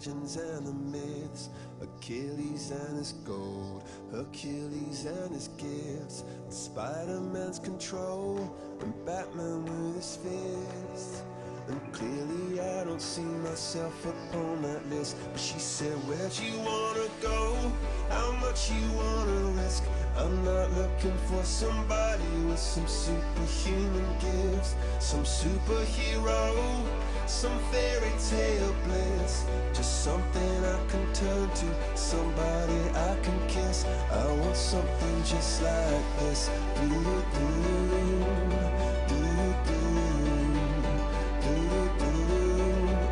legends and the myths, Achilles and his gold, Hercules and his gifts, and Spider-Man's control, and Batman with his fists. And clearly I don't see myself upon that list. But she said, where'd you wanna go? How much you wanna risk? I'm not looking for somebody with some superhuman gifts, some superhero, some fairy tale bliss. Just something I can turn to, somebody I can kiss. I want something just like this.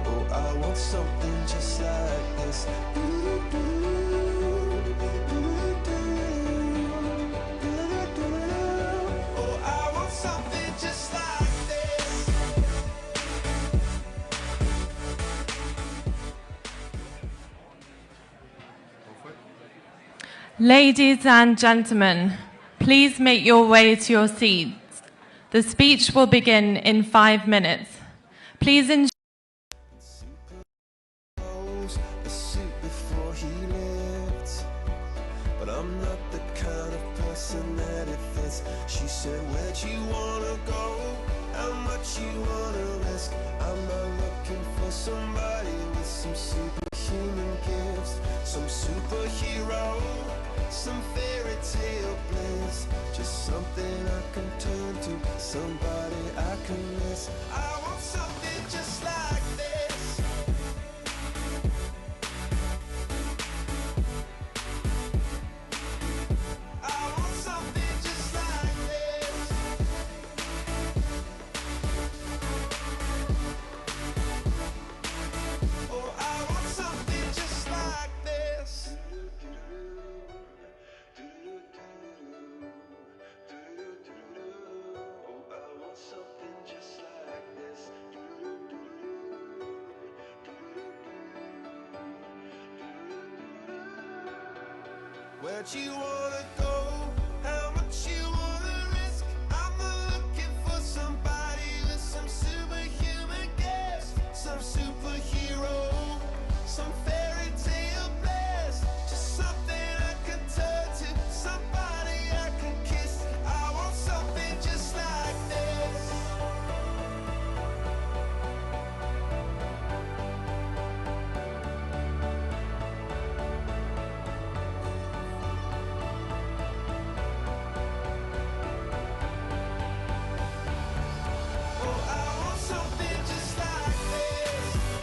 Oh, I want something just like this. Oh, I want something just like this. Ladies and gentlemen, please make your way to your seats. The speech will begin in 5 minutes. Please enjoy. A suit before he lived, but I'm not the kind of person that it fits. She said, where'd you wanna go? How much you wanna risk? I'm not looking for somebody with some superhuman gifts, some superhero, some fairy tale bliss. Just something I can turn to, somebody I can miss. I want something just like this. I want something just like this. Oh, I want something just like this. Oh, I want something just like this. Where'd you wanna go? How much you wanna risk? I'm not looking for somebody with some superhuman gifts, some superhero, some fairy tale bliss. Just something I can turn to, somebody I can kiss. I want something just like this. Oh, I want something just like this.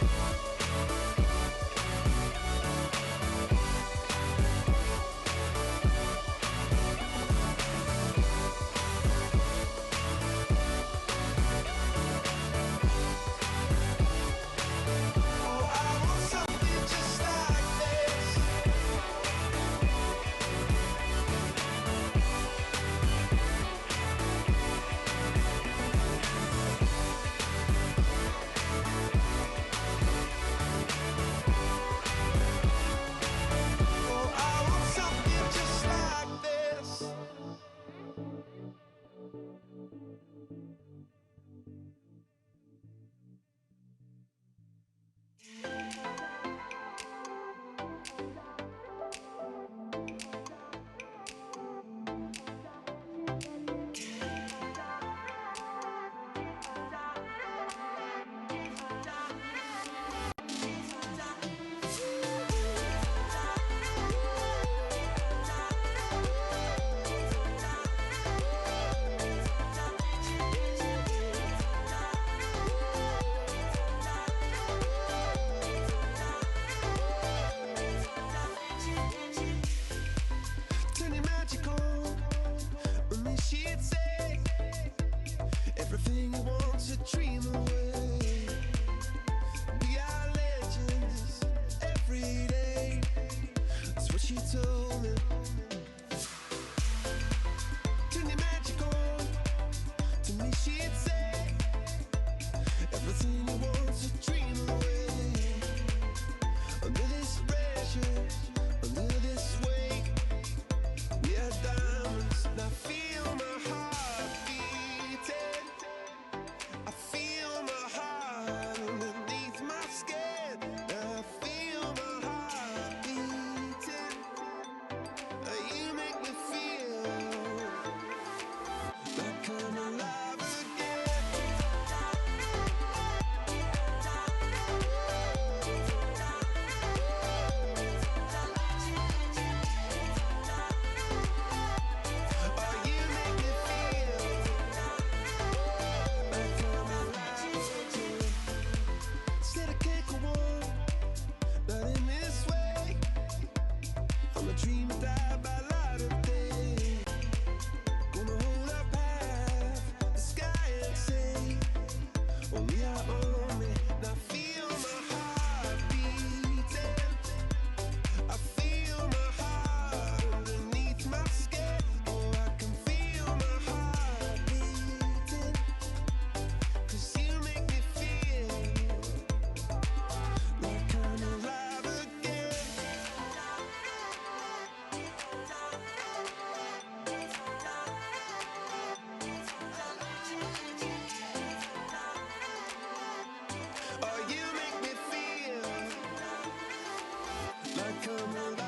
come alive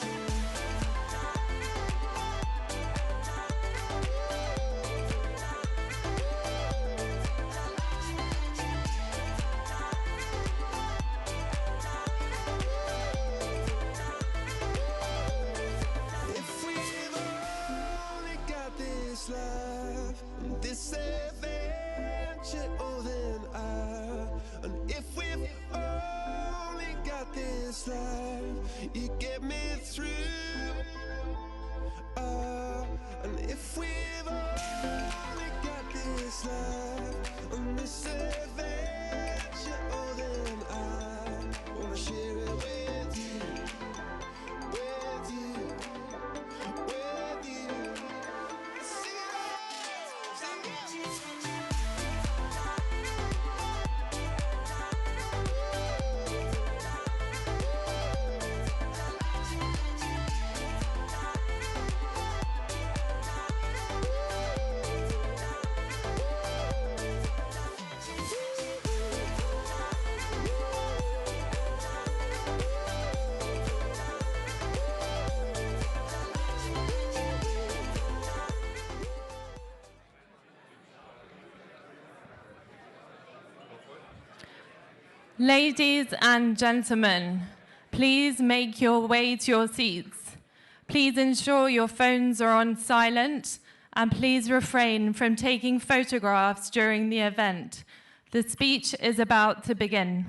again. If we've only got this life and this adventure, oh then and if we've only got this life, you get me through. And if we've only got this life and this adventure, oh then I wanna share it with you, with you, with you. See Ladies and gentlemen, please make your way to your seats. Please ensure your phones are on silent, and please refrain from taking photographs during the event. The speech is about to begin.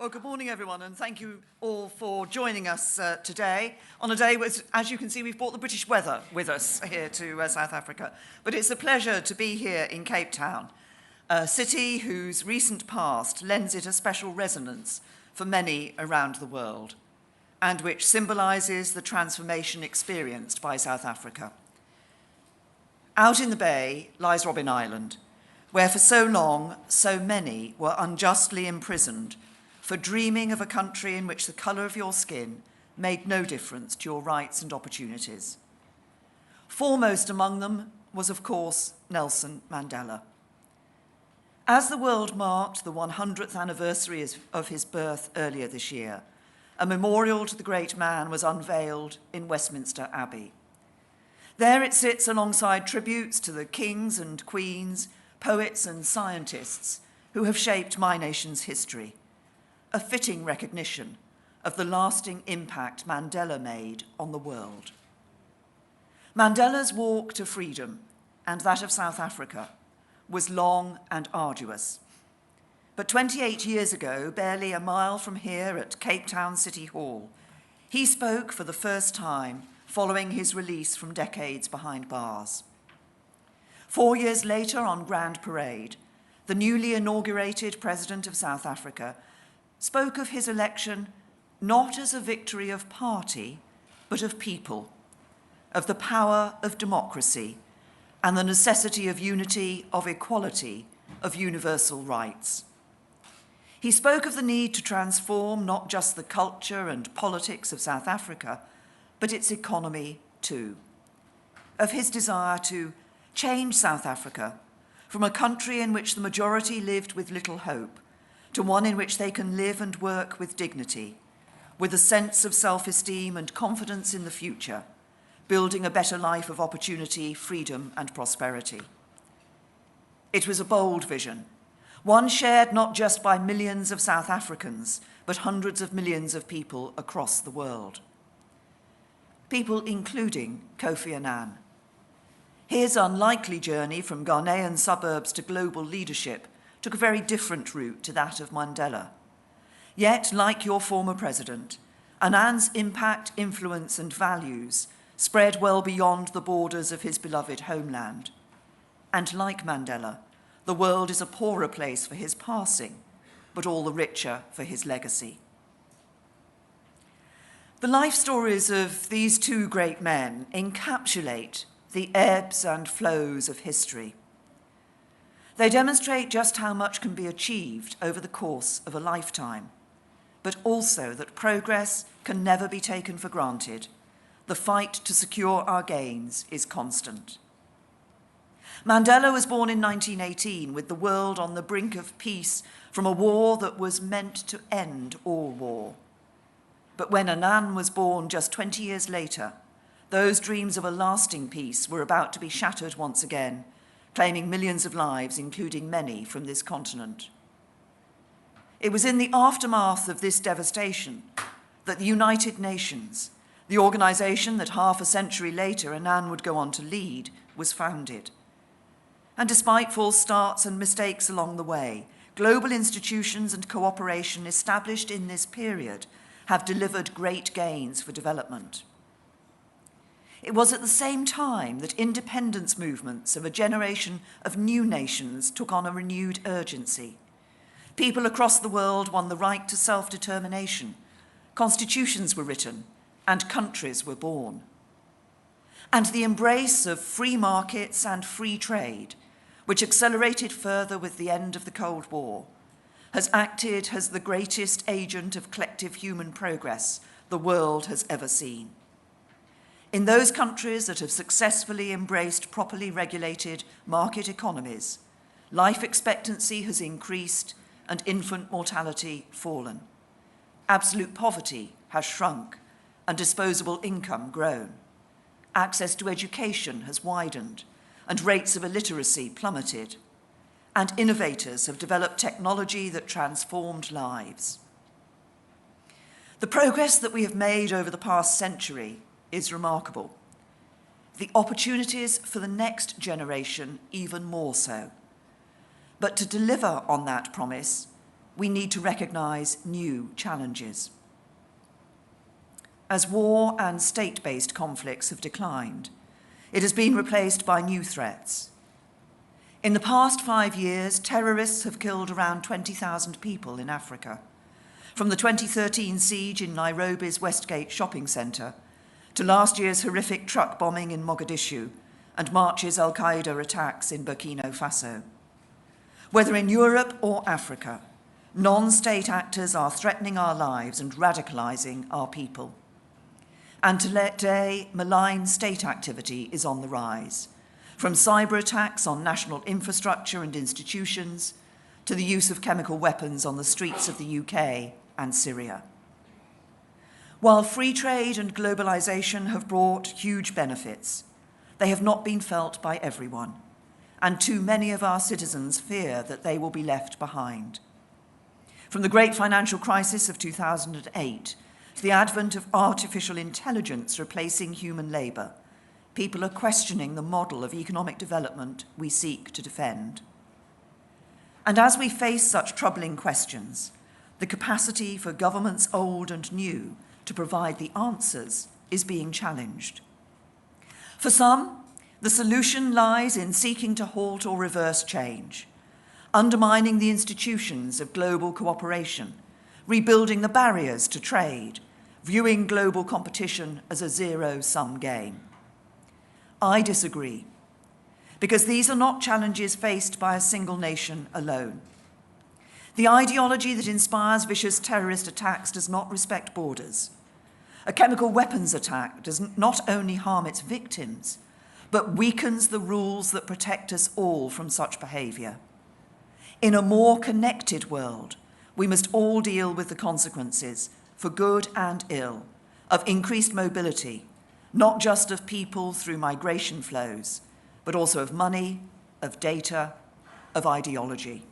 Well, good morning, everyone, and thank you all for joining us today on a day which, as you can see, we've brought the British weather with us here to South Africa. But it's a pleasure to be here in Cape Town, a city whose recent past lends it a special resonance for many around the world, and which symbolises the transformation experienced by South Africa. Out in the bay lies Robben Island, where for so long, so many were unjustly imprisoned for dreaming of a country in which the colour of your skin made no difference to your rights and opportunities. Foremost among them was, of course, Nelson Mandela. As the world marked the 100th anniversary of his birth earlier this year, a memorial to the great man was unveiled in Westminster Abbey. There it sits alongside tributes to the kings and queens, poets and scientists who have shaped my nation's history, a fitting recognition of the lasting impact Mandela made on the world. Mandela's walk to freedom, and that of South Africa, was long and arduous. But 28 years ago, barely a mile from here at Cape Town City Hall, he spoke for the first time following his release from decades behind bars. 4 years later, on Grand Parade, the newly inaugurated President of South Africa spoke of his election not as a victory of party, but of people, of the power of democracy and the necessity of unity, of equality, of universal rights. He spoke of the need to transform not just the culture and politics of South Africa, but its economy too, of his desire to change South Africa from a country in which the majority lived with little hope to one in which they can live and work with dignity, with a sense of self-esteem and confidence in the future, building a better life of opportunity, freedom, and prosperity. It was a bold vision, one shared not just by millions of South Africans, but hundreds of millions of people across the world. People including Kofi Annan. His unlikely journey from Ghanaian suburbs to global leadership took a very different route to that of Mandela. Yet, like your former president, Annan's impact, influence, and values spread well beyond the borders of his beloved homeland. And like Mandela, the world is a poorer place for his passing, but all the richer for his legacy. The life stories of these two great men encapsulate the ebbs and flows of history. They demonstrate just how much can be achieved over the course of a lifetime, but also that progress can never be taken for granted. The fight to secure our gains is constant. Mandela was born in 1918 with the world on the brink of peace from a war that was meant to end all war. But when Annan was born just 20 years later, those dreams of a lasting peace were about to be shattered once again, claiming millions of lives, including many from this continent. It was in the aftermath of this devastation that the United Nations, the organization that half a century later Annan would go on to lead, was founded. And despite false starts and mistakes along the way, global institutions and cooperation established in this period have delivered great gains for development. It was at the same time that independence movements of a generation of new nations took on a renewed urgency. People across the world won the right to self-determination, constitutions were written, and countries were born. And the embrace of free markets and free trade, which accelerated further with the end of the Cold War, has acted as the greatest agent of collective human progress the world has ever seen. In those countries that have successfully embraced properly regulated market economies, life expectancy has increased and infant mortality fallen. Absolute poverty has shrunk and disposable income grown. Access to education has widened and rates of illiteracy plummeted. And innovators have developed technology that transformed lives. The progress that we have made over the past century is remarkable. The opportunities for the next generation even more so. But to deliver on that promise, we need to recognise new challenges. As war and state-based conflicts have declined, it has been replaced by new threats. In the past 5 years, terrorists have killed around 20,000 people in Africa, from the 2013 siege in Nairobi's Westgate shopping centre to last year's horrific truck bombing in Mogadishu and March's al-Qaeda attacks in Burkina Faso. Whether in Europe or Africa, non-state actors are threatening our lives and radicalising our people. And today, malign state activity is on the rise, from cyber attacks on national infrastructure and institutions to the use of chemical weapons on the streets of the UK and Syria. While free trade and globalisation have brought huge benefits, they have not been felt by everyone, and too many of our citizens fear that they will be left behind. From the great financial crisis of 2008 to the advent of artificial intelligence replacing human labour, people are questioning the model of economic development we seek to defend. And as we face such troubling questions, the capacity for governments old and new to provide the answers is being challenged. For some, the solution lies in seeking to halt or reverse change, undermining the institutions of global cooperation, rebuilding the barriers to trade, viewing global competition as a zero-sum game. I disagree, because these are not challenges faced by a single nation alone. The ideology that inspires vicious terrorist attacks does not respect borders. A chemical weapons attack does not only harm its victims, but weakens the rules that protect us all from such behaviour. In a more connected world, we must all deal with the consequences, for good and ill, of increased mobility, not just of people through migration flows, but also of money, of data, of ideology.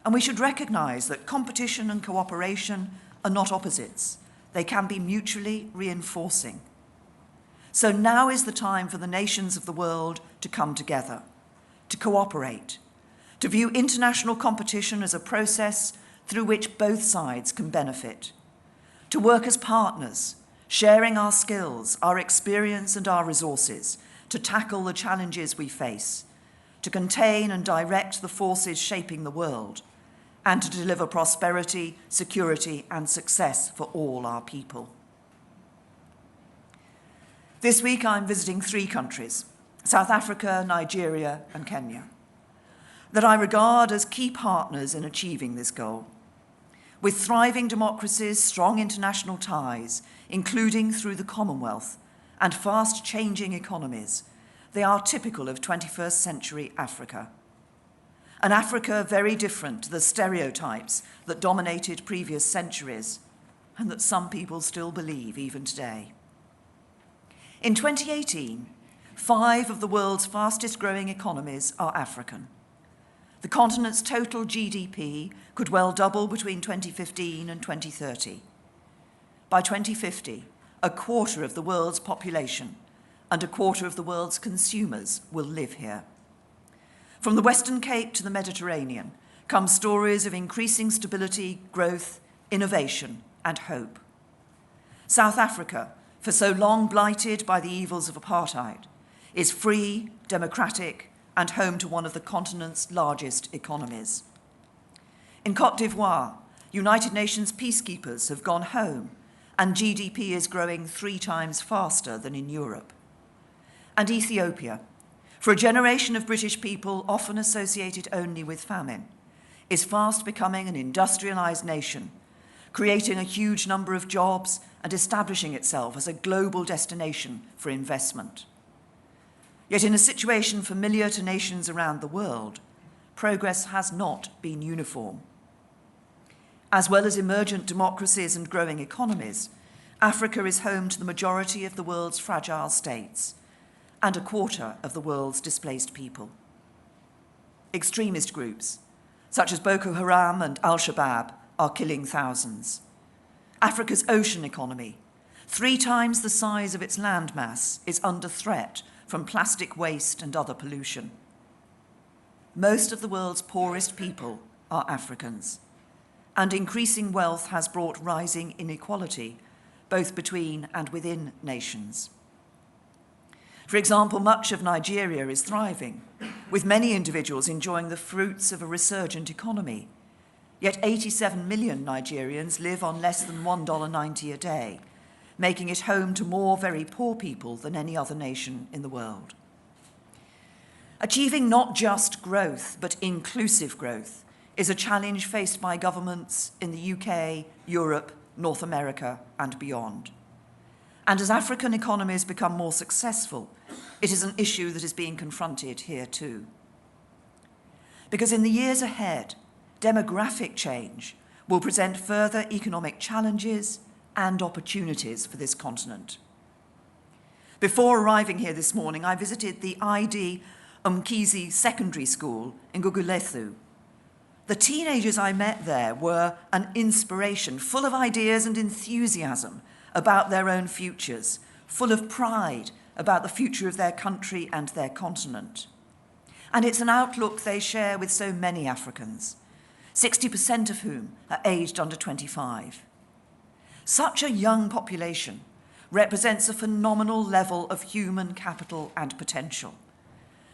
And we should recognise that competition and cooperation are not opposites. They can be mutually reinforcing. So now is the time for the nations of the world to come together, to cooperate, to view international competition as a process through which both sides can benefit, to work as partners, sharing our skills, our experience and our resources to tackle the challenges we face, to contain and direct the forces shaping the world, and to deliver prosperity, security and success for all our people. This week I'm visiting 3 countries, South Africa, Nigeria and Kenya, that I regard as key partners in achieving this goal. With thriving democracies, strong international ties, including through the Commonwealth, and fast-changing economies, they are typical of 21st century Africa. An Africa very different to the stereotypes that dominated previous centuries and that some people still believe even today. In 2018, 5 of the world's fastest-growing economies are African. The continent's total GDP could well double between 2015 and 2030. By 2050, a quarter of the world's population and a quarter of the world's consumers will live here. From the Western Cape to the Mediterranean come stories of increasing stability, growth, innovation, and hope. South Africa, for so long blighted by the evils of apartheid, is free, democratic, and home to one of the continent's largest economies. In Côte d'Ivoire, United Nations peacekeepers have gone home, and GDP is growing 3 times faster than in Europe. And Ethiopia, for a generation of British people often associated only with famine, is fast becoming an industrialised nation, creating a huge number of jobs and establishing itself as a global destination for investment. Yet in a situation familiar to nations around the world, progress has not been uniform. As well as emergent democracies and growing economies, Africa is home to the majority of the world's fragile states and a quarter of the world's displaced people. Extremist groups, such as Boko Haram and Al-Shabaab, are killing thousands. Africa's ocean economy, 3 times the size of its landmass, is under threat from plastic waste and other pollution. Most of the world's poorest people are Africans. and increasing wealth has brought rising inequality, both between and within nations. For example, much of Nigeria is thriving, with many individuals enjoying the fruits of a resurgent economy. Yet 87 million Nigerians live on less than $1.90 a day, making it home to more very poor people than any other nation in the world. Achieving not just growth, but inclusive growth is a challenge faced by governments in the UK, Europe, North America, and beyond. And as African economies become more successful, it is an issue that is being confronted here too. Because in the years ahead, demographic change will present further economic challenges and opportunities for this continent. Before arriving here this morning, I visited the ID Umkisi Secondary School in Gugulethu. The teenagers I met there were an inspiration, full of ideas and enthusiasm about their own futures, full of pride about the future of their country and their continent. And it's an outlook they share with so many Africans, 60% of whom are aged under 25. Such a young population represents a phenomenal level of human capital and potential.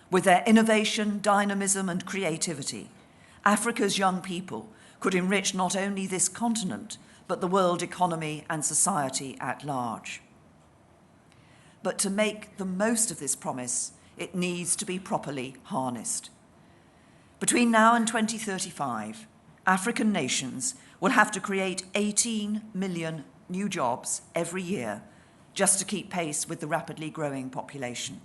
With their innovation, dynamism, and creativity, Africa's young people could enrich not only this continent, but the world economy and society at large. But to make the most of this promise, it needs to be properly harnessed. Between now and 2035, African nations will have to create 18 million new jobs every year just to keep pace with the rapidly growing population.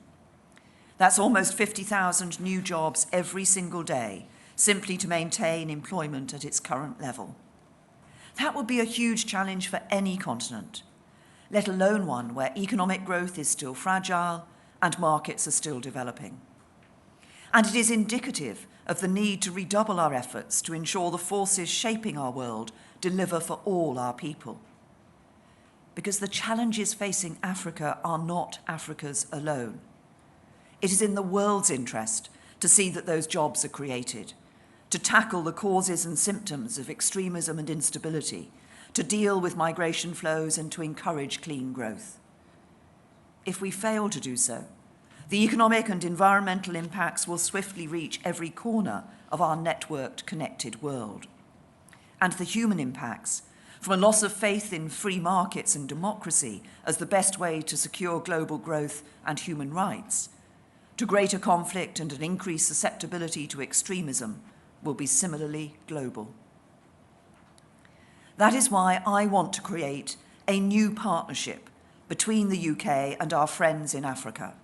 That's almost 50,000 new jobs every single day, simply to maintain employment at its current level. That would be a huge challenge for any continent, let alone one where economic growth is still fragile and markets are still developing. And it is indicative of the need to redouble our efforts to ensure the forces shaping our world deliver for all our people. Because the challenges facing Africa are not Africa's alone. It is in the world's interest to see that those jobs are created, to tackle the causes and symptoms of extremism and instability, to deal with migration flows and to encourage clean growth. If we fail to do so, the economic and environmental impacts will swiftly reach every corner of our networked, connected world. And the human impacts, from a loss of faith in free markets and democracy as the best way to secure global growth and human rights, to greater conflict and an increased susceptibility to extremism, will be similarly global. That is why I want to create a new partnership between the UK and our friends in Africa,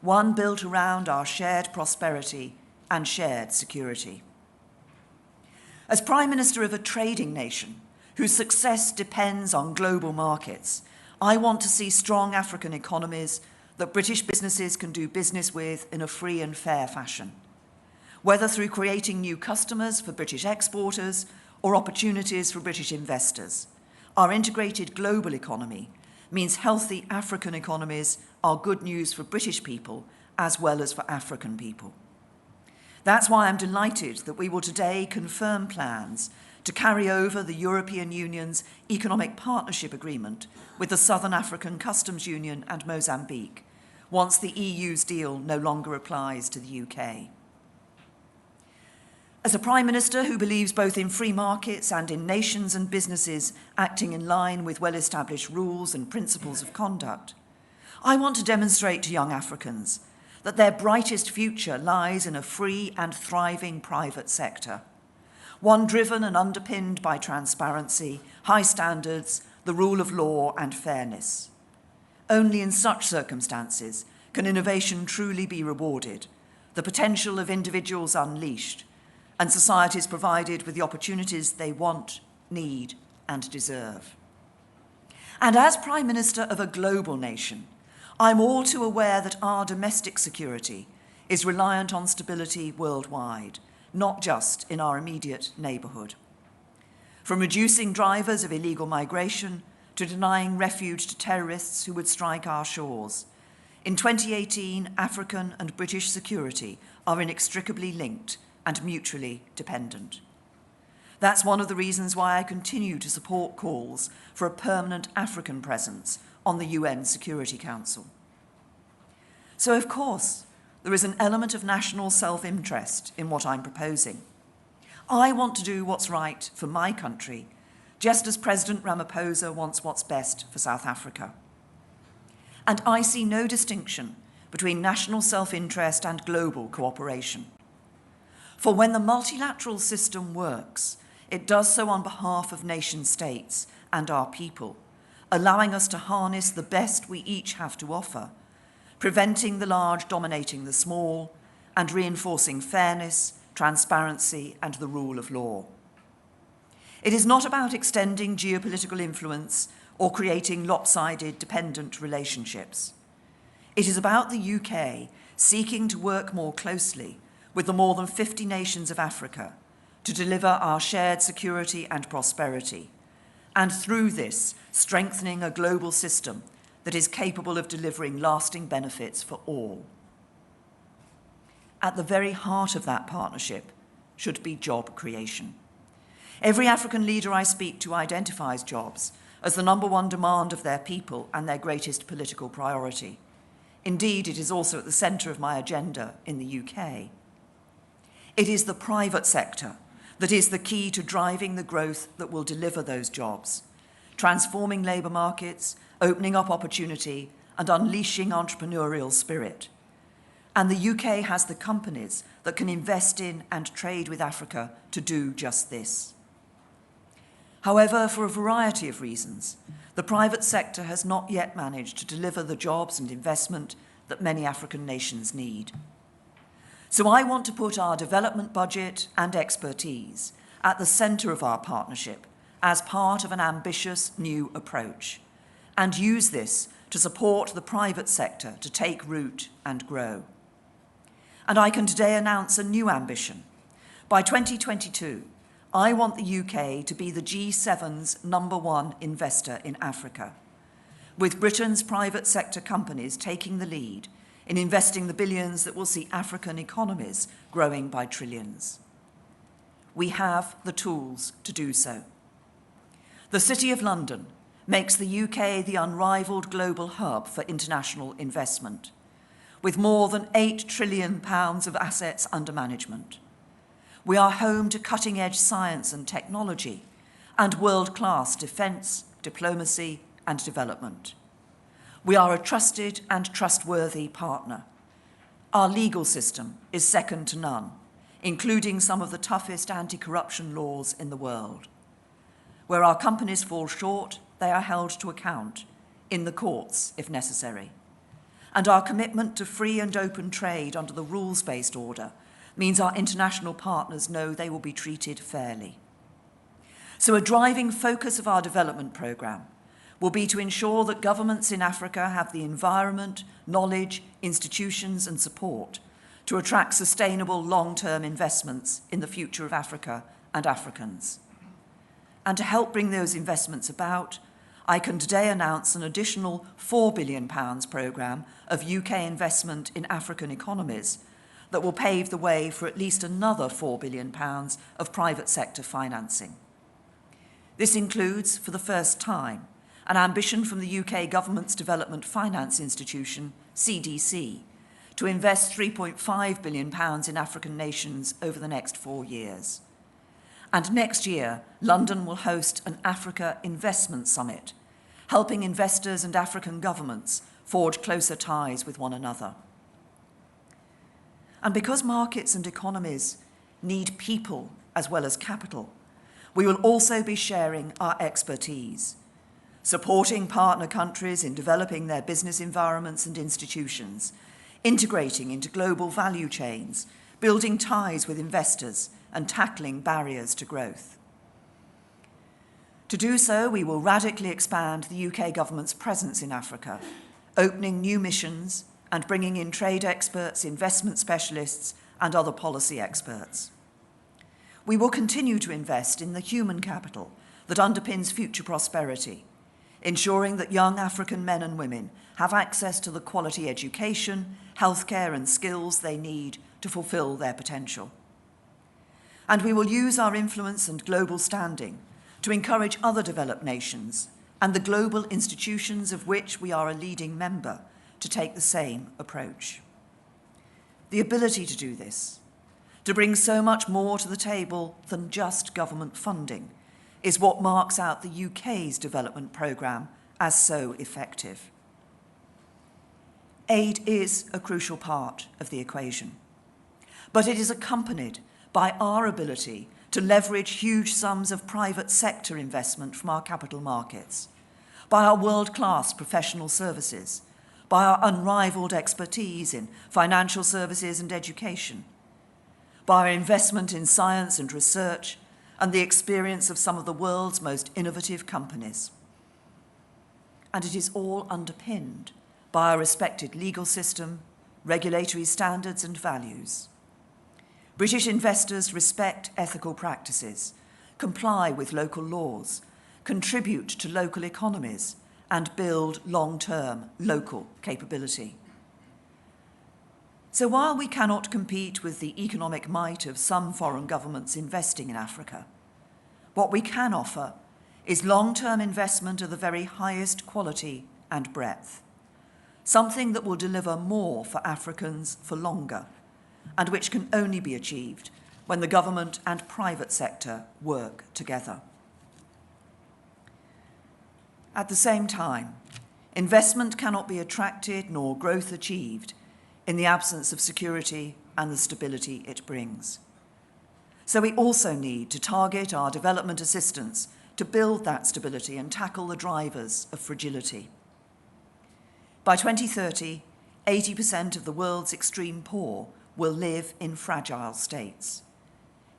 one built around our shared prosperity and shared security. As Prime Minister of a trading nation whose success depends on global markets, I want to see strong African economies that British businesses can do business with in a free and fair fashion, whether through creating new customers for British exporters or opportunities for British investors. Our integrated global economy means healthy African economies are good news for British people as well as for African people. That's why I'm delighted that we will today confirm plans to carry over the European Union's Economic Partnership Agreement with the Southern African Customs Union and Mozambique, once the EU's deal no longer applies to the UK. As a Prime Minister who believes both in free markets and in nations and businesses acting in line with well-established rules and principles of conduct, I want to demonstrate to young Africans that their brightest future lies in a free and thriving private sector, one driven and underpinned by transparency, high standards, the rule of law and fairness. Only in such circumstances can innovation truly be rewarded, the potential of individuals unleashed, and societies provided with the opportunities they want, need, and deserve. And as Prime Minister of a global nation, I'm all too aware that our domestic security is reliant on stability worldwide, not just in our immediate neighbourhood. From reducing drivers of illegal migration to denying refuge to terrorists who would strike our shores, in 2018, African and British security are inextricably linked and mutually dependent. That's one of the reasons why I continue to support calls for a permanent African presence on the UN Security Council. So, of course, there is an element of national self-interest in what I'm proposing. I want to do what's right for my country, just as President Ramaphosa wants what's best for South Africa. And I see no distinction between national self-interest and global cooperation. For when the multilateral system works, it does so on behalf of nation states and our people, allowing us to harness the best we each have to offer, preventing the large dominating the small, and reinforcing fairness, transparency, and the rule of law. It is not about extending geopolitical influence or creating lopsided dependent relationships. It is about the UK seeking to work more closely with the more than 50 nations of Africa to deliver our shared security and prosperity, and through this, strengthening a global system that is capable of delivering lasting benefits for all. At the very heart of that partnership should be job creation. Every African leader I speak to identifies jobs as the #1 demand of their people and their greatest political priority. Indeed, it is also at the centre of my agenda in the UK. It is the private sector that is the key to driving the growth that will deliver those jobs, transforming labour markets, opening up opportunity, and unleashing entrepreneurial spirit. And the UK has the companies that can invest in and trade with Africa to do just this. However, for a variety of reasons, the private sector has not yet managed to deliver the jobs and investment that many African nations need. So I want to put our development budget and expertise at the centre of our partnership as part of an ambitious new approach, and use this to support the private sector to take root and grow. And I can today announce a new ambition. By 2022, I want the UK to be the G7's #1 investor in Africa, with Britain's private sector companies taking the lead in investing the billions that will see African economies growing by trillions. We have the tools to do so. The City of London makes the UK the unrivaled global hub for international investment, with more than £8 trillion of assets under management. We are home to cutting-edge science and technology and world-class defence, diplomacy, and development. We are a trusted and trustworthy partner. Our legal system is second to none, including some of the toughest anti-corruption laws in the world. Where our companies fall short, they are held to account, in the courts if necessary. And our commitment to free and open trade under the rules-based order means our international partners know they will be treated fairly. So a driving focus of our development programme will be to ensure that governments in Africa have the environment, knowledge, institutions and support to attract sustainable long-term investments in the future of Africa and Africans. And to help bring those investments about, I can today announce an additional £4 billion programme of UK investment in African economies that will pave the way for at least another £4 billion of private sector financing. This includes, for the first time, an ambition from the UK Government's Development Finance Institution, CDC, to invest £3.5 billion in African nations over the next 4 years. And next year, London will host an Africa Investment Summit, helping investors and African governments forge closer ties with one another. And because markets and economies need people as well as capital, we will also be sharing our expertise, supporting partner countries in developing their business environments and institutions, integrating into global value chains, building ties with investors, and tackling barriers to growth. To do so, we will radically expand the UK government's presence in Africa, opening new missions and bringing in trade experts, investment specialists, and other policy experts. We will continue to invest in the human capital that underpins future prosperity, ensuring that young African men and women have access to the quality education, healthcare, and skills they need to fulfill their potential. And we will use our influence and global standing to encourage other developed nations and the global institutions of which we are a leading member to take the same approach. The ability to do this, to bring so much more to the table than just government funding, is what marks out the UK's development programme as so effective. Aid is a crucial part of the equation, but it is accompanied by our ability to leverage huge sums of private sector investment from our capital markets, by our world-class professional services, by our unrivaled expertise in financial services and education, by our investment in science and research, and the experience of some of the world's most innovative companies. And it is all underpinned by our respected legal system, regulatory standards and values. British investors respect ethical practices, comply with local laws, contribute to local economies, and build long-term local capability. So while we cannot compete with the economic might of some foreign governments investing in Africa, what we can offer is long-term investment of the very highest quality and breadth, something that will deliver more for Africans for longer, and which can only be achieved when the government and private sector work together. At the same time, investment cannot be attracted nor growth achieved in the absence of security and the stability it brings. So we also need to target our development assistance to build that stability and tackle the drivers of fragility. By 2030, 80% of the world's extreme poor will live in fragile states.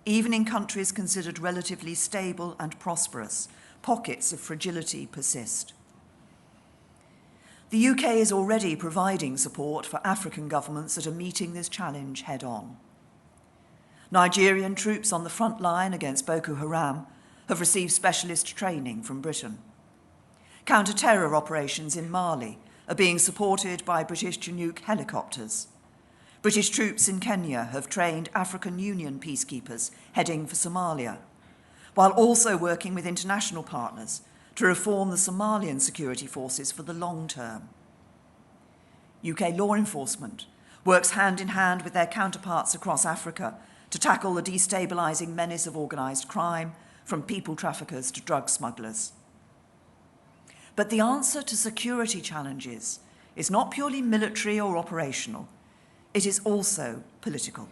Even in countries considered relatively stable and prosperous, pockets of fragility persist. The UK is already providing support for African governments that are meeting this challenge head-on. Nigerian troops on the front line against Boko Haram have received specialist training from Britain. Counter-terror operations in Mali are being supported by British Chinook helicopters. British troops in Kenya have trained African Union peacekeepers heading for Somalia, while also working with international partners to reform the Somalian security forces for the long term. UK law enforcement works hand in hand with their counterparts across Africa to tackle the destabilising menace of organised crime, from people traffickers to drug smugglers. But the answer to security challenges is not purely military or operational. It is also political.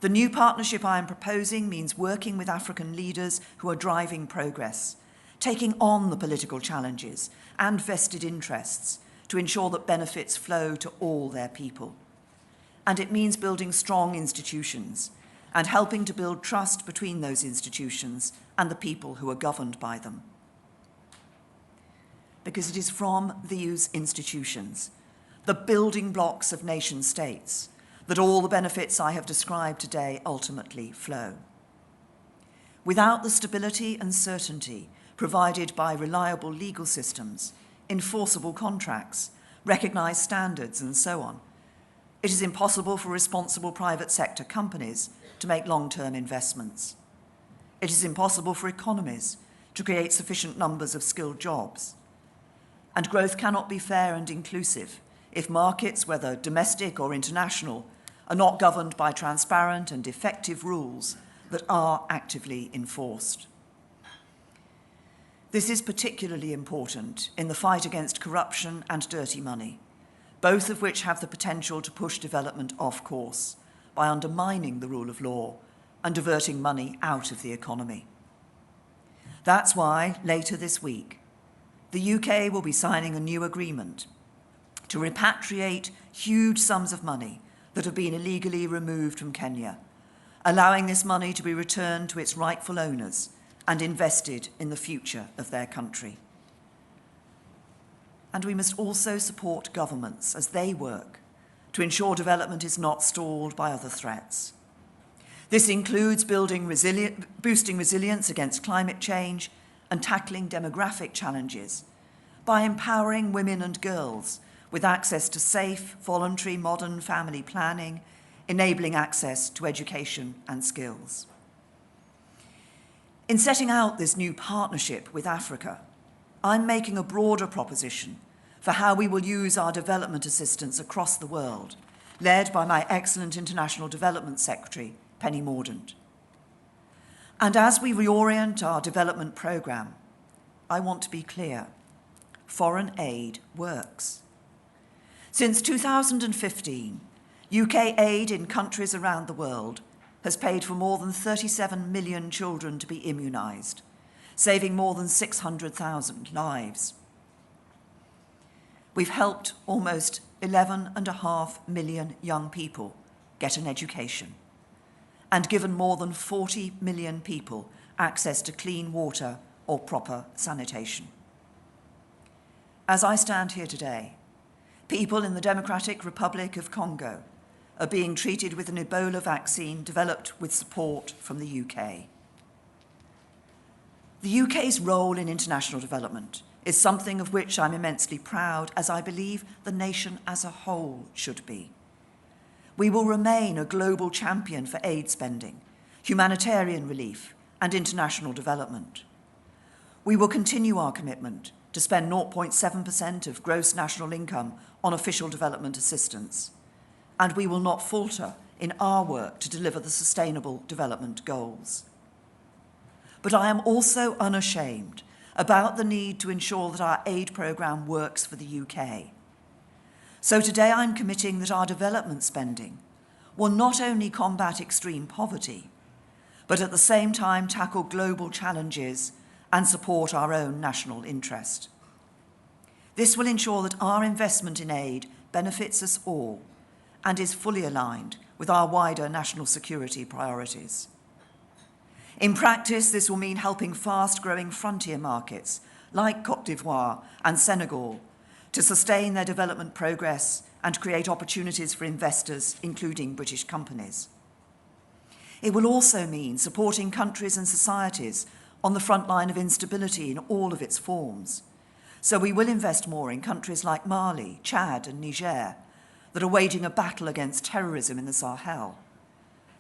The new partnership I am proposing means working with African leaders who are driving progress, taking on the political challenges and vested interests to ensure that benefits flow to all their people. And it means building strong institutions and helping to build trust between those institutions and the people who are governed by them. Because it is from these institutions, the building blocks of nation states, that all the benefits I have described today ultimately flow. Without the stability and certainty provided by reliable legal systems, enforceable contracts, recognised standards, and so on, it is impossible for responsible private sector companies to make long-term investments. It is impossible for economies to create sufficient numbers of skilled jobs. And growth cannot be fair and inclusive if markets, whether domestic or international, are not governed by transparent and effective rules that are actively enforced. This is particularly important in the fight against corruption and dirty money, both of which have the potential to push development off course by undermining the rule of law and diverting money out of the economy. That's why, later this week, the UK will be signing a new agreement to repatriate huge sums of money that have been illegally removed from Kenya, allowing this money to be returned to its rightful owners and invested in the future of their country. And we must also support governments as they work to ensure development is not stalled by other threats. This includes boosting resilience against climate change and tackling demographic challenges by empowering women and girls with access to safe, voluntary, modern family planning, enabling access to education and skills. In setting out this new partnership with Africa, I'm making a broader proposition for how we will use our development assistance across the world, led by my excellent International Development Secretary, Penny Mordaunt. And as we reorient our development programme, I want to be clear. Foreign aid works. Since 2015, UK aid in countries around the world has paid for more than 37 million children to be immunised, saving more than 600,000 lives. We've helped almost 11.5 million young people get an education and given more than 40 million people access to clean water or proper sanitation. As I stand here today, people in the Democratic Republic of Congo are being treated with an Ebola vaccine developed with support from the UK. The UK's role in international development is something of which I'm immensely proud, as I believe the nation as a whole should be. We will remain a global champion for aid spending, humanitarian relief, and international development. We will continue our commitment to spend 0.7% of gross national income on official development assistance, and we will not falter in our work to deliver the Sustainable Development Goals. But I am also unashamed about the need to ensure that our aid programme works for the UK. So today I'm committing that our development spending will not only combat extreme poverty, but at the same time tackle global challenges and support our own national interest. This will ensure that our investment in aid benefits us all and is fully aligned with our wider national security priorities. In practice, this will mean helping fast-growing frontier markets like Côte d'Ivoire and Senegal to sustain their development progress and create opportunities for investors, including British companies. It will also mean supporting countries and societies on the front line of instability in all of its forms. So we will invest more in countries like Mali, Chad, and Niger that are waging a battle against terrorism in the Sahel,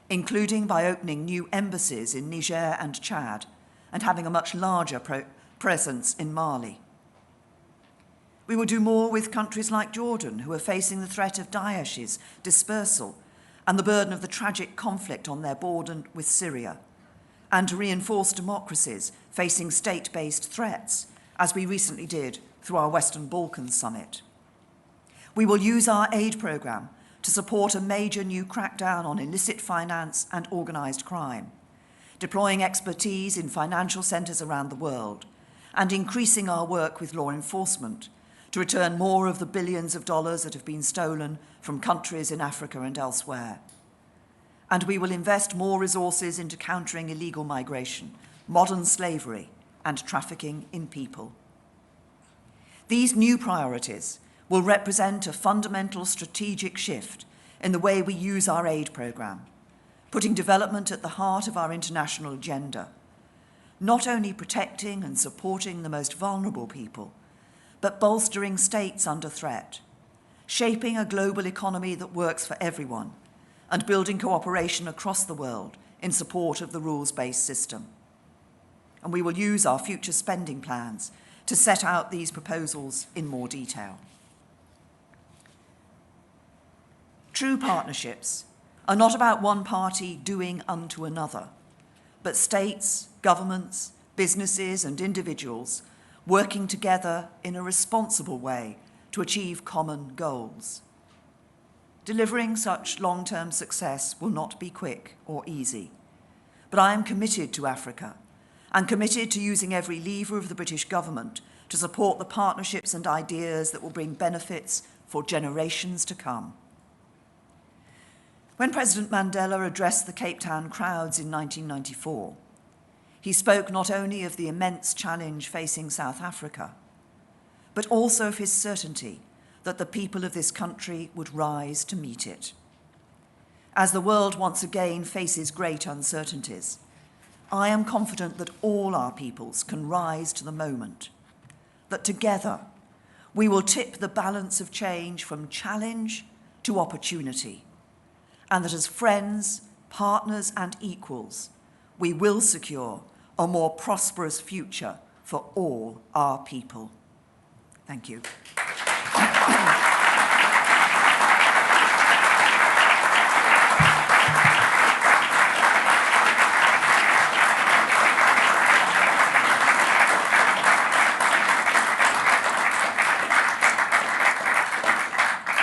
including by opening new embassies in Niger and Chad and having a much larger presence in Mali. We will do more with countries like Jordan, who are facing the threat of Daesh's dispersal and the burden of the tragic conflict on their border with Syria, and to reinforce democracies facing state-based threats, as we recently did through our Western Balkans summit. We will use our aid programme to support a major new crackdown on illicit finance and organised crime, deploying expertise in financial centres around the world, and increasing our work with law enforcement to return more of the billions of dollars that have been stolen from countries in Africa and elsewhere. And we will invest more resources into countering illegal migration, modern slavery, and trafficking in people. These new priorities will represent a fundamental strategic shift in the way we use our aid programme, putting development at the heart of our international agenda, not only protecting and supporting the most vulnerable people, but bolstering states under threat, shaping a global economy that works for everyone, and building cooperation across the world in support of the rules-based system. And we will use our future spending plans to set out these proposals in more detail. True partnerships are not about one party doing unto another, but states, governments, businesses, and individuals working together in a responsible way to achieve common goals. Delivering such long-term success will not be quick or easy, but I am committed to Africa and committed to using every lever of the British government to support the partnerships and ideas that will bring benefits for generations to come. When President Mandela addressed the Cape Town crowds in 1994, he spoke not only of the immense challenge facing South Africa, but also of his certainty that the people of this country would rise to meet it. As the world once again faces great uncertainties, I am confident that all our peoples can rise to the moment, that together we will tip the balance of change from challenge to opportunity, and that as friends, partners, and equals, we will secure a more prosperous future for all our people. Thank you.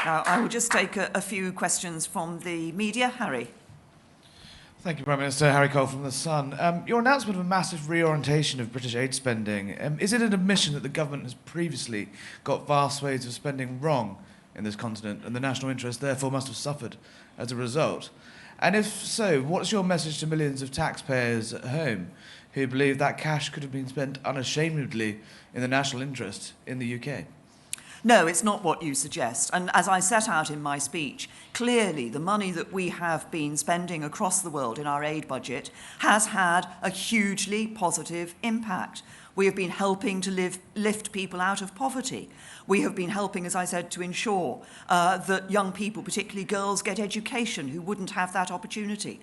Now, I will just take a few questions from the media. Harry. Thank you, Prime Minister. Harry Cole from The Sun. Your announcement of a massive reorientation of British aid spending, is it an admission that the government has previously got vast swathes of spending wrong in this continent and the national interest therefore must have suffered as a result? And if so, what's your message to millions of taxpayers at home who believe that cash could have been spent unashamedly in the national interest in the UK? No, it's not what you suggest. And as I set out in my speech, clearly the money that we have been spending across the world in our aid budget has had a hugely positive impact. We have been helping to lift people out of poverty. We have been helping, as I said, to ensure that young people, particularly girls, get education who wouldn't have that opportunity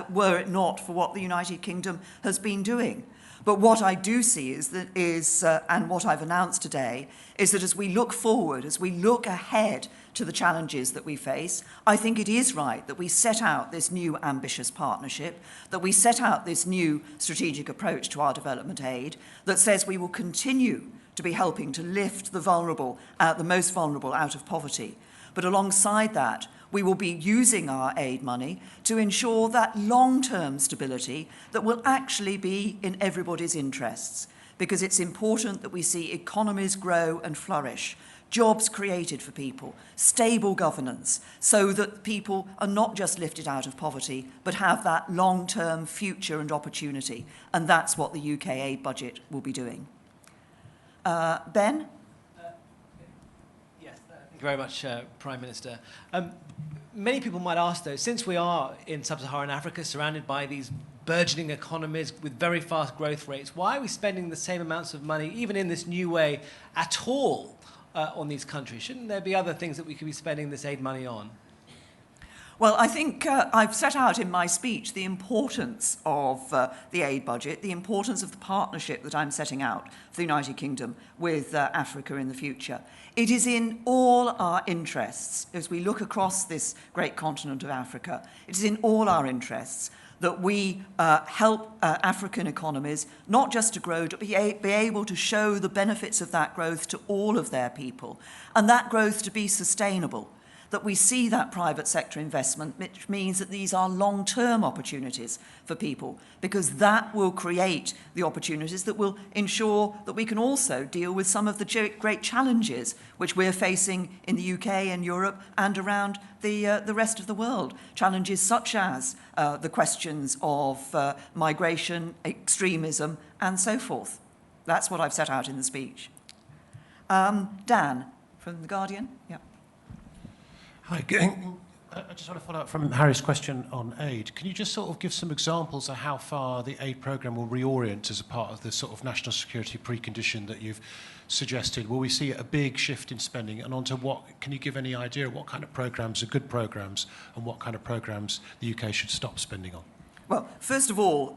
were it not for what the United Kingdom has been doing. But what I do see and what I've announced today, is that as we look forward, as we look ahead to the challenges that we face, I think it is right that we set out this new ambitious partnership, that we set out this new strategic approach to our development aid that says we will continue to be helping to lift the vulnerable, the most vulnerable out of poverty. But alongside that, we will be using our aid money to ensure that long-term stability that will actually be in everybody's interests, because it's important that we see economies grow and flourish, jobs created for people, stable governance, so that people are not just lifted out of poverty, but have that long-term future and opportunity. And that's what the UK aid budget will be doing. Ben? Yes, thank you very much, Prime Minister. Many people might ask, though, since we are in sub-Saharan Africa, surrounded by these burgeoning economies with very fast growth rates, why are we spending the same amounts of money, even in this new way, at all on these countries? Shouldn't there be other things that we could be spending this aid money on? Well, I think I've set out in my speech the importance of the aid budget, the importance of the partnership that I'm setting out for the United Kingdom with Africa in the future. It is in all our interests, as we look across this great continent of Africa, it is in all our interests that we help African economies not just to grow, but be able to show the benefits of that growth to all of their people, and that growth to be sustainable. That we see that private sector investment, which means that these are long-term opportunities for people, because that will create the opportunities that will ensure that we can also deal with some of the great challenges which we're facing in the UK and Europe and around the rest of the world. Challenges such as the questions of migration, extremism, and so forth. That's what I've set out in the speech. Dan, from The Guardian. Yeah. Hi. I just want to follow up from Harry's question on aid. Can you just sort of give some examples of how far the aid programme will reorient as a part of the sort of national security precondition that you've suggested? Will we see a big shift in spending, and onto what? Can you give any idea what kind of programmes are good programmes and what kind of programmes the UK should stop spending on? Well, first of all,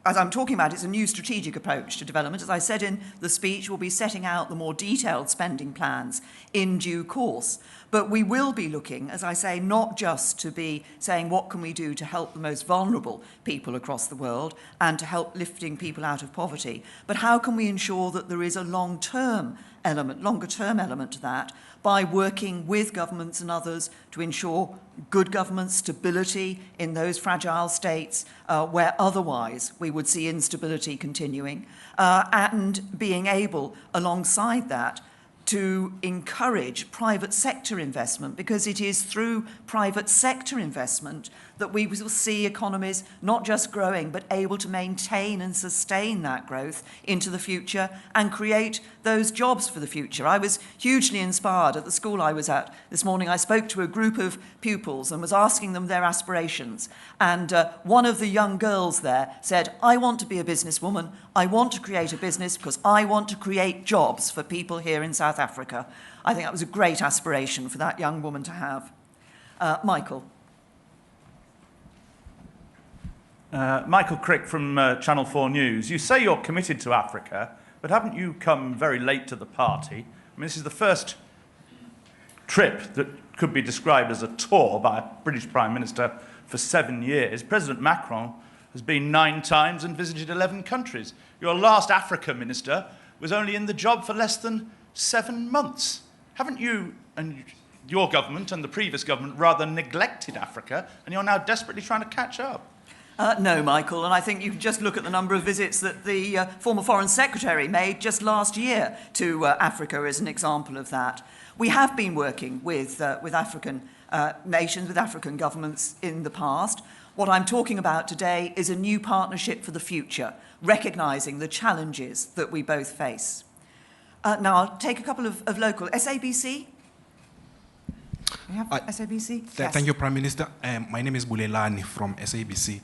as I'm talking about, it's a new strategic approach to development. As I said in the speech, we'll be setting out the more detailed spending plans in due course. But we will be looking, as I say, not just to be saying what can we do to help the most vulnerable people across the world and to help lifting people out of poverty, but how can we ensure that there is a longer-term element to that by working with governments and others to ensure good government stability in those fragile states where otherwise we would see instability continuing, and being able, alongside that, to encourage private sector investment, because it is through private sector investment that we will see economies not just growing, but able to maintain and sustain that growth into the future and create those jobs for the future. I was hugely inspired at the school I was at this morning. I spoke to a group of pupils and was asking them their aspirations. And one of the young girls there said, I want to be a businesswoman. I want to create a business because I want to create jobs for people here in South Africa. I think that was a great aspiration for that young woman to have. Michael. Michael Crick from Channel 4 News. You say you're committed to Africa, but haven't you come very late to the party? I mean, this is the first trip that could be described as a tour by a British Prime Minister for 7 years. President Macron has been 9 times and visited 11 countries. Your last Africa minister was only in the job for less than 7 months. Haven't you and your government and the previous government rather neglected Africa, and you're now desperately trying to catch up? No, Michael, and I think you can just look at the number of visits that the former Foreign Secretary made just last year to Africa as an example of that. We have been working with African nations, with African governments in the past. What I'm talking about today is a new partnership for the future, recognising the challenges that we both face. Now, I'll take a couple of local. SABC? We have SABC? Yes. Thank you, Prime Minister. My name is Bulelani from SABC.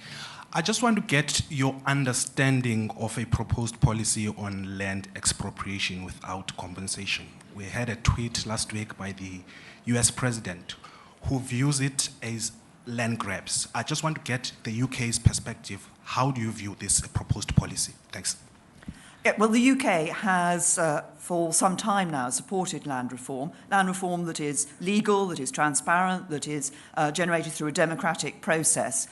I just want to get your understanding of a proposed policy on land expropriation without compensation. We had a tweet last week by the US President who views it as land grabs. I just want to get the UK's perspective. How do you view this proposed policy? Thanks. Yeah, well, the UK has, for some time now, supported land reform that is legal, that is transparent, that is generated through a democratic process.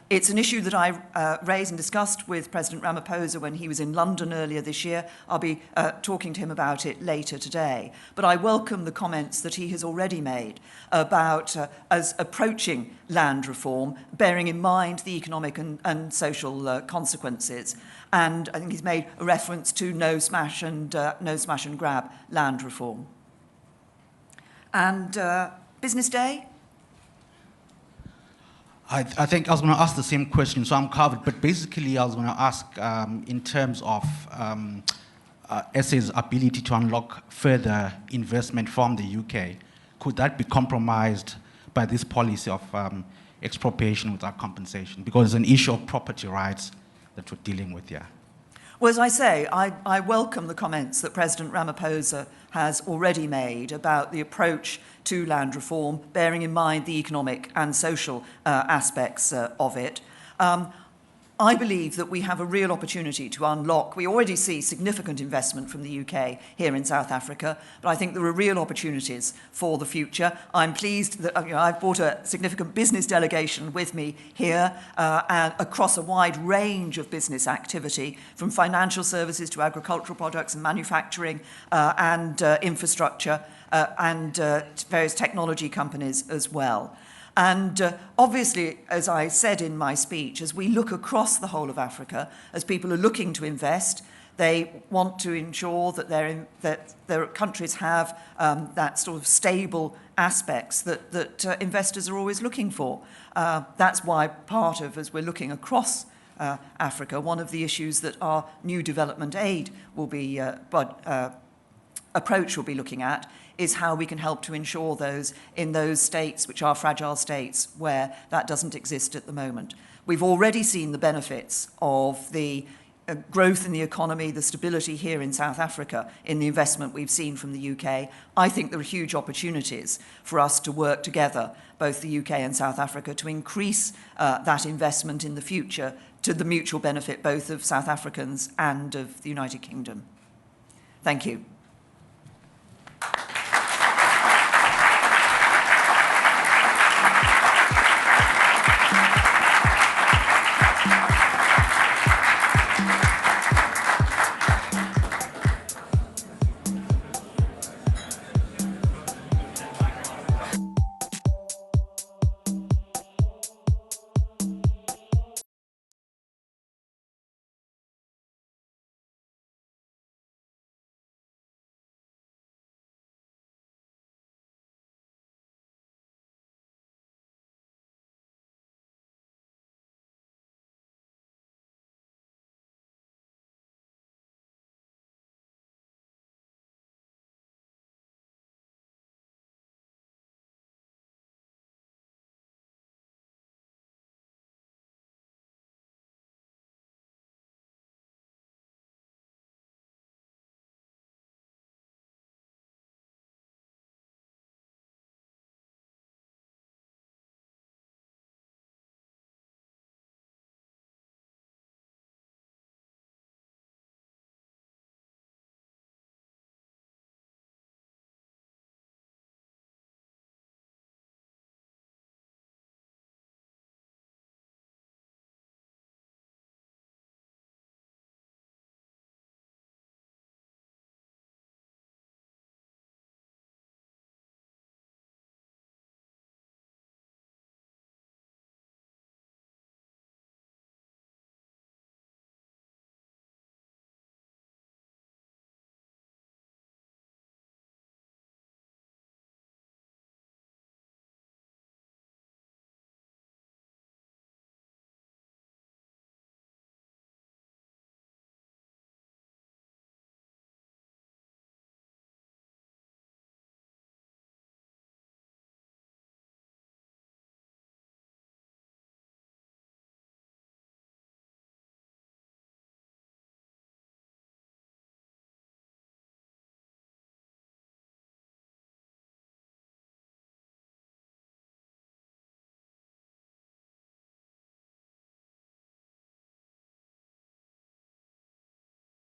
It's an issue that I raised and discussed with President Ramaphosa when he was in London earlier this year. I'll be talking to him about it later today. But I welcome the comments that he has already made about us approaching land reform, bearing in mind the economic and social consequences. And I think he's made a reference to no smash and grab land reform. And Business Day? I think I was going to ask the same question, so I'm covered. But basically, I was going to ask in terms of SA's ability to unlock further investment from the UK, could that be compromised by this policy of expropriation without compensation? Because it's an issue of property rights that we're dealing with here. Well, as I say, I welcome the comments that President Ramaphosa has already made about the approach to land reform, bearing in mind the economic and social aspects of it. I believe that we have a real opportunity to unlock. We already see significant investment from the UK here in South Africa, but I think there are real opportunities for the future. I'm pleased that I've brought a significant business delegation with me here and across a wide range of business activity, from financial services to agricultural products and manufacturing and infrastructure and various technology companies as well. And obviously, as I said in my speech, as we look across the whole of Africa, as people are looking to invest, they want to ensure that their countries have that sort of stable aspects that investors are always looking for. That's why part of, as we're looking across Africa, one of the issues that our new development aid will be approach will be looking at is how we can help to ensure those in those states which are fragile states where that doesn't exist at the moment. We've already seen the benefits of the growth in the economy, the stability here in South Africa, in the investment we've seen from the UK. I think there are huge opportunities for us to work together, both the UK and South Africa, to increase that investment in the future to the mutual benefit both of South Africans and of the United Kingdom. Thank you.